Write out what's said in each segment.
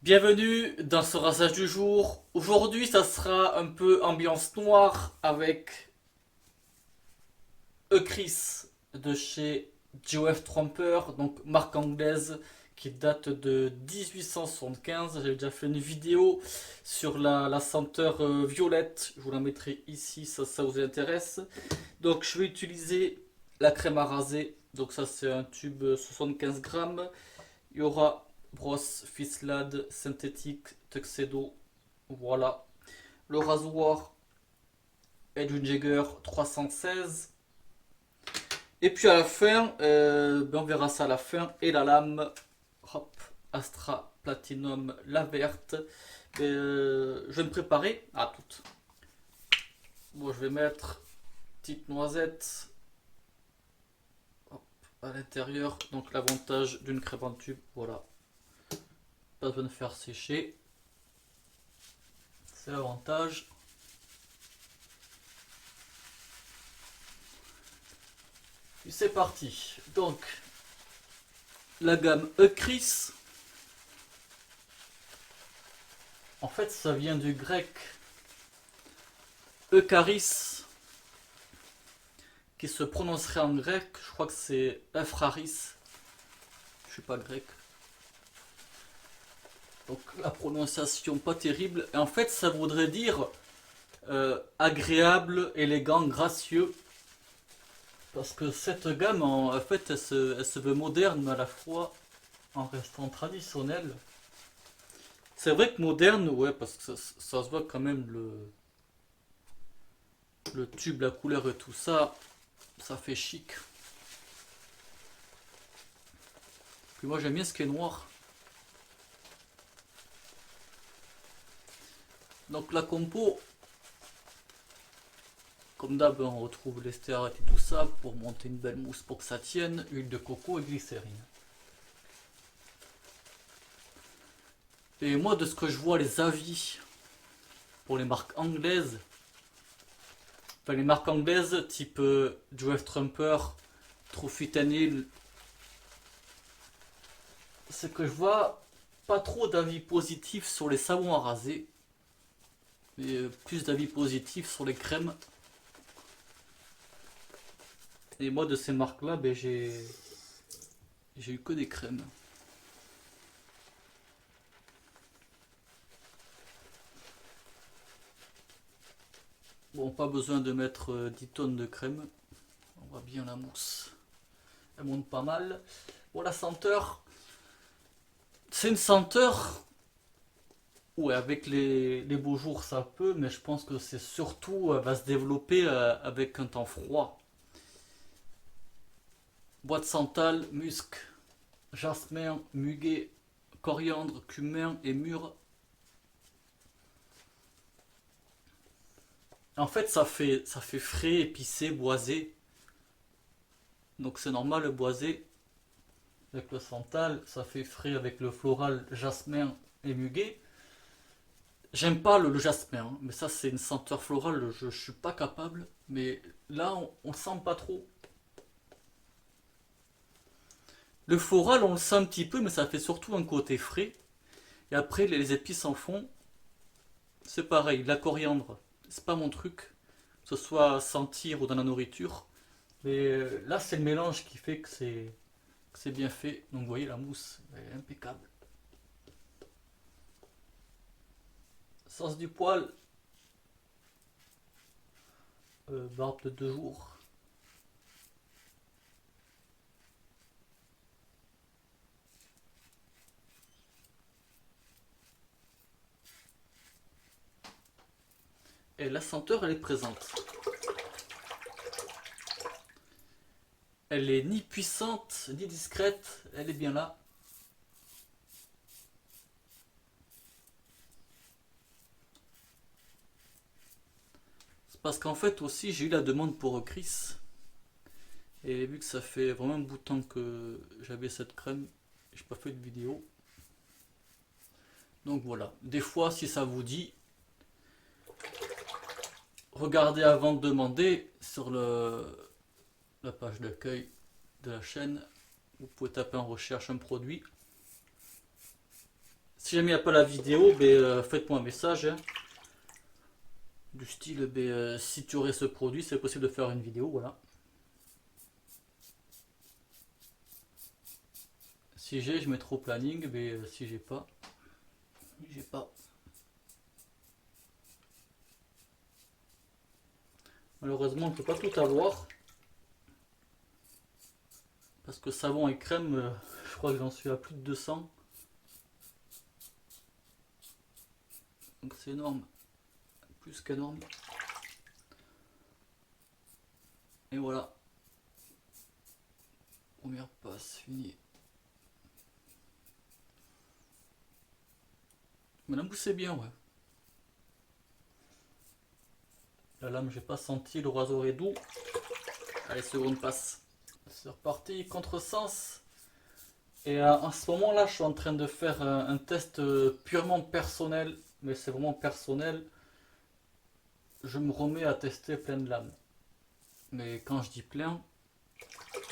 Bienvenue dans ce rasage du jour. Aujourd'hui, ça sera un peu ambiance noire avec Chris de chez Geoff Trumper, donc marque anglaise qui date de 1875. J'ai déjà fait une vidéo sur la senteur violette. Je vous la mettrai ici, ça vous intéresse. Donc, je vais utiliser la crème à raser. Donc, ça, c'est un tube 75 grammes. Il y aura brosse, ficelade, synthétique, tuxedo. Voilà. Le rasoir Edwin Jagger 316. Et puis à la fin, on verra ça à la fin. Et la lame, hop, Astra Platinum, la verte. Je vais me préparer à toutes. Bon, je vais mettre petite noisette hop, à l'intérieur. Donc l'avantage d'une crêpe en tube, voilà. Pas besoin de faire sécher. C'est l'avantage. Puis c'est parti. Donc, la gamme Euchris. En fait, ça vient du grec Eucharis, qui se prononcerait en grec. Je crois que c'est Euphraris. Je suis pas grec. Donc la prononciation pas terrible. Et en fait, ça voudrait dire agréable, élégant, gracieux. Parce que cette gamme, en fait, elle se veut moderne, mais à la fois en restant traditionnelle. C'est vrai que moderne, ouais, parce que ça se voit quand même le tube, la couleur et tout ça, ça fait chic. Puis moi j'aime bien ce qui est noir. Donc la compo, comme d'hab, on retrouve les stéarates et tout ça pour monter une belle mousse pour que ça tienne, huile de coco et glycérine. Et moi, de ce que je vois, les avis pour les marques anglaises, enfin les marques anglaises type Geoff Trumper, Truffy, c'est que je vois pas trop d'avis positifs sur les savons à raser, mais plus d'avis positifs sur les crèmes. Et moi, de ces marques-là, j'ai eu que des crèmes. Bon, pas besoin de mettre 10 tonnes de crème. On voit bien la mousse. Elle monte pas mal. Bon, la senteur, c'est une senteur. Ouais, avec les beaux jours, ça peut, mais je pense que c'est surtout, va se développer avec un temps froid. Bois de santal, musc, jasmin, muguet, coriandre, cumin et mûre. En fait, ça fait frais, épicé, boisé. Donc c'est normal le boisé avec le santal, ça fait frais avec le floral, jasmin et muguet. J'aime pas le jasmin, hein, mais ça c'est une senteur florale, je suis pas capable. Mais là, on le sent pas trop. Le floral, on le sent un petit peu, mais ça fait surtout un côté frais. Et après, les épices en fond, c'est pareil. La coriandre, c'est pas mon truc, que ce soit sentir ou dans la nourriture. Mais là, c'est le mélange qui fait que c'est bien fait. Donc, vous voyez, la mousse, elle est impeccable. Sauce du poil, barbe de 2 jours. Et la senteur, elle est présente. Elle est ni puissante, ni discrète, elle est bien là. C'est parce qu'en fait aussi, j'ai eu la demande pour Chris. Et vu que ça fait vraiment un bout de temps que j'avais cette crème, j'ai pas fait de vidéo. Donc voilà. Des fois, si ça vous dit, regardez avant de demander sur la page d'accueil de la chaîne. Vous pouvez taper en recherche un produit. Si jamais il n'y a pas la vidéo, faites-moi un message. Hein. Du style, si tu aurais ce produit, c'est possible de faire une vidéo, voilà. Si j'ai, je mettrai au planning, mais si j'ai pas, j'ai pas. Malheureusement, on ne peut pas tout avoir. Parce que savon et crème, je crois que j'en suis à plus de 200. Donc c'est énorme. Plus qu'énorme. Et voilà. Première passe finie. Mais la mousse c'est bien, ouais. La lame, j'ai pas senti, le rasoir est doux. Allez, seconde passe. C'est reparti, contresens. Et en ce moment là, je suis en train de faire un test purement personnel. Mais c'est vraiment personnel. Je me remets à tester plein de lames. Mais quand je dis plein,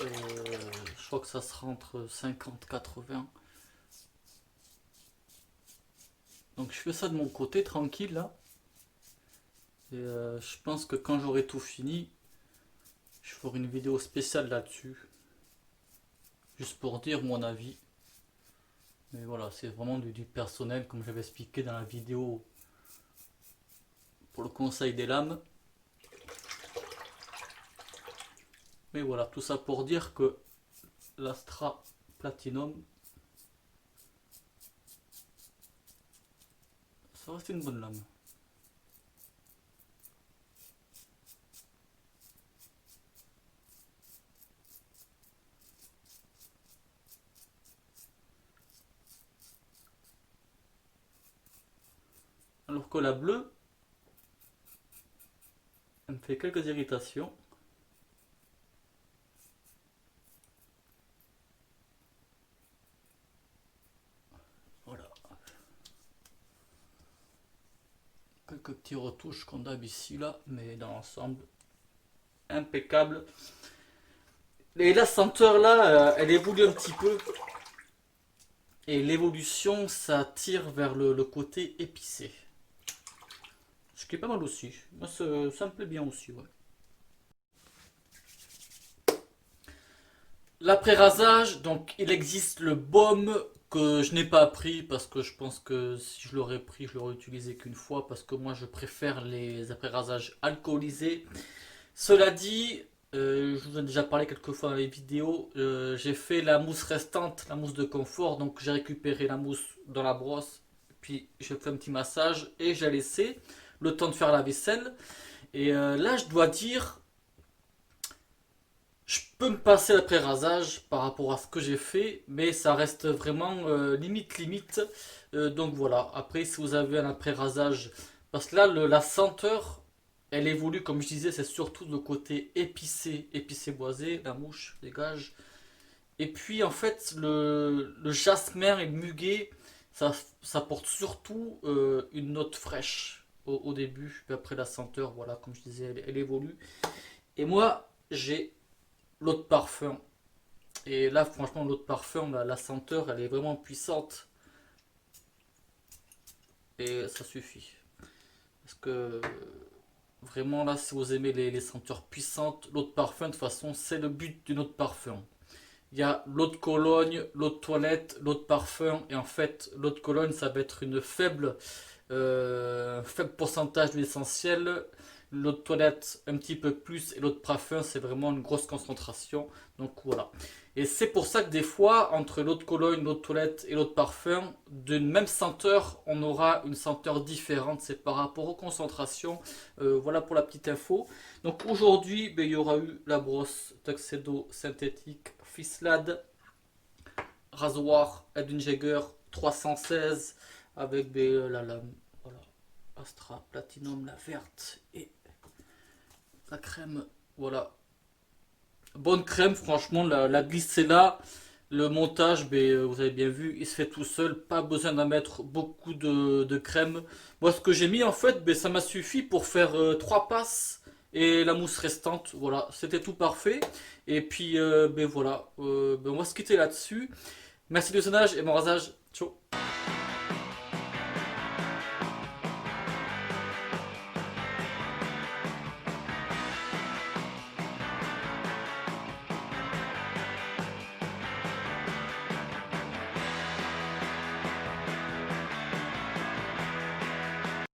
je crois que ça sera entre 50 et 80. Donc je fais ça de mon côté, tranquille là. Et je pense que quand j'aurai tout fini, je ferai une vidéo spéciale là-dessus. Juste pour dire mon avis. Mais voilà, c'est vraiment du personnel, comme j'avais expliqué dans la vidéo pour le conseil des lames. Mais voilà, tout ça pour dire que l'Astra Platinum, ça reste une bonne lame. Alors que la bleue, elle me fait quelques irritations. Voilà. Quelques petits retouches qu'on a ici là, mais dans l'ensemble, impeccable. Et la senteur là, elle évolue un petit peu. Et l'évolution, ça tire vers le côté épicé. Ce qui est pas mal aussi. Moi, ça me plaît bien aussi, ouais. L'après-rasage, donc il existe le baume que je n'ai pas pris parce que je pense que si je l'aurais pris, je l'aurais utilisé qu'une fois parce que moi je préfère les après-rasages alcoolisés. Cela dit, je vous en ai déjà parlé quelques fois dans les vidéos, j'ai fait la mousse restante, la mousse de confort, donc j'ai récupéré la mousse dans la brosse, puis j'ai fait un petit massage et j'ai laissé le temps de faire la vaisselle. Et là, je dois dire, je peux me passer l'après-rasage par rapport à ce que j'ai fait, mais ça reste vraiment limite. Donc voilà, après si vous avez un après-rasage, parce que là la senteur, elle évolue comme je disais, c'est surtout le côté épicé boisé, la mouche dégage. Et puis en fait le jasmin et le muguet, ça porte surtout une note fraîche au début, puis après la senteur, voilà, comme je disais, elle évolue. Et moi j'ai l'autre parfum. Et là, franchement, l'autre parfum, la senteur, elle est vraiment puissante. Et ça suffit. Parce que vraiment, là, si vous aimez les senteurs puissantes, l'autre parfum, de toute façon, c'est le but d'une autre parfum. Il y a l'eau de Cologne, l'eau de toilette, l'eau de parfum. Et en fait, l'eau de Cologne, ça va être une faible pourcentage de l'essentiel. L'eau de toilette, un petit peu plus. Et l'eau de parfum, c'est vraiment une grosse concentration. Donc voilà. Et c'est pour ça que des fois, entre l'eau de Cologne, l'eau de toilette et l'eau de parfum, d'une même senteur, on aura une senteur différente. C'est par rapport aux concentrations. Voilà pour la petite info. Donc aujourd'hui, il y aura eu la brosse Tuxedo synthétique Fislade, rasoir Edwin Jagger 316 avec la lame, voilà, Astra Platinum, la verte et la crème, voilà. Bonne crème, franchement, la glisse est là. Le montage, vous avez bien vu, il se fait tout seul. Pas besoin d'en mettre beaucoup de crème. Moi, ce que j'ai mis, en fait, ça m'a suffi pour faire 3 passes et la mousse restante. Voilà, c'était tout parfait. Et puis, voilà, on va se quitter là-dessus. Merci de visionnage et bon rasage. Ciao.